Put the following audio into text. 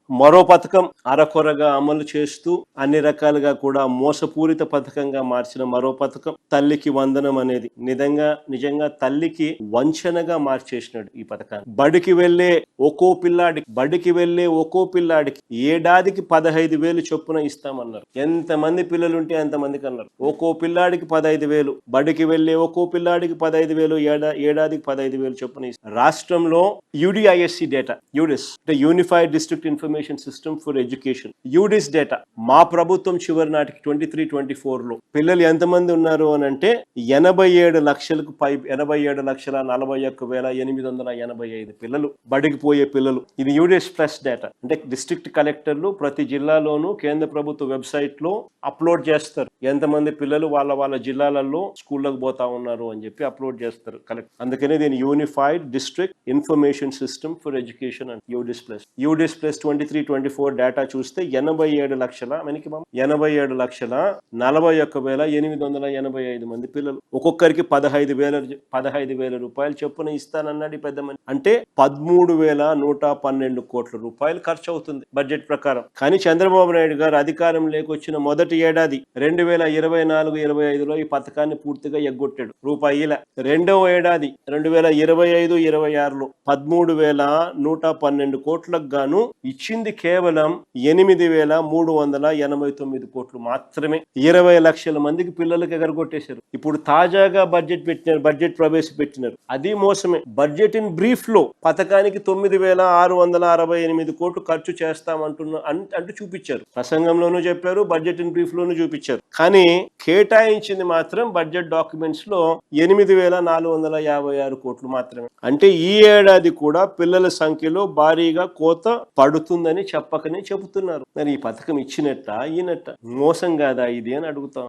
మరో పథకం అరకొరగా అమలు చేస్తూ అన్ని రకాలుగా కూడా మోసపూరిత పథకంగా మార్చిన మరో పథకం తల్లికి వందనం అనేది నిజంగా తల్లికి వంచనగా మార్చేసినాడు ఈ పథకాన్ని. బడికి వెళ్లే ఒక్కో పిల్లాడికి ఏడాదికి 15,000 చొప్పున ఇస్తామన్నారు. ఎంతమంది పిల్లలుంటే అంతమందికి అన్నారు. ఒక్కో పిల్లాడికి 15,000, బడికి వెళ్లే ఒక్కో పిల్లాడికి 15,000, ఏడాదికి 15,000 చొప్పున ఇస్తారు. రాష్ట్రంలో యూడిఐఎస్సి డేటా, యూడిస్ అంటే unified district information system for education, UDISE data మా ప్రభుత్వం చివరి నాటికి 23-24 లో పిల్లలు ఎంతమంది ఉన్నారు అని అంటే 87,41,885 పిల్లలు, బడికి పోయే పిల్లలు. ఇది యూడిస్ ప్లస్ డేటా. అంటే డిస్ట్రిక్ట్ కలెక్టర్లు ప్రతి జిల్లాలోనూ కేంద్ర ప్రభుత్వ వెబ్సైట్ లో అప్లోడ్ చేస్తారు ఎంతమంది పిల్లలు వాళ్ళ జిల్లాలలో స్కూళ్ళకు పోతా ఉన్నారు అని చెప్పి అప్లోడ్ చేస్తారు కలెక్టర్. అందుకనే దీని unified district information system for education and UDISE plus 23-24 data చూస్తే 87,41,885 మంది పిల్లలు, ఒక్కొక్కరికి 15,000 రూపాయలు చొప్పున ఇస్తానన్నాడు పెద్ద మంది. అంటే 13,112 కోట్ల రూపాయలు ఖర్చు అవుతుంది బడ్జెట్ ప్రకారం. కానీ చంద్రబాబు నాయుడు గారు అధికారం లేకొచ్చిన మొదటి ఏడాది 2024-25లో ఈ పథకాన్ని పూర్తిగా ఎగ్గొట్టాడు, రూపాయిల. రెండవ ఏడాది 2025-26లో 13,112 కోట్లకు గాను ఇచ్చింది కేవలం 8,389 కోట్లు మాత్రమే. 20 లక్షల మందికి పిల్లలకి ఎగరగొట్టేశారు. ఇప్పుడు తాజాగా బడ్జెట్ ప్రవేశపెట్టినారు, అది మోసమే. బడ్జెట్ ఇన్ బ్రీఫ్ లో పథకానికి 9,668 కోట్లు ఖర్చు అంటూ చూపించారు. ప్రసంగంలోనూ చెప్పారు, బడ్జెట్ ఇన్ బ్రీఫ్ లోనూ చూపించారు. కానీ కేటాయించింది మాత్రం బడ్జెట్ డాక్యుమెంట్స్ లో 8,456 కోట్లు మాత్రమే. అంటే ఈ ఏడాది కూడా పిల్లల సంఖ్యలో భారీగా కోత పడుతుందని చెప్పకనే చెబుతున్నారు. మరి ఈ పథకం ఇచ్చినట్ట ఈనట్ట మోసం కాదా ఇది అని అడుగుతాం.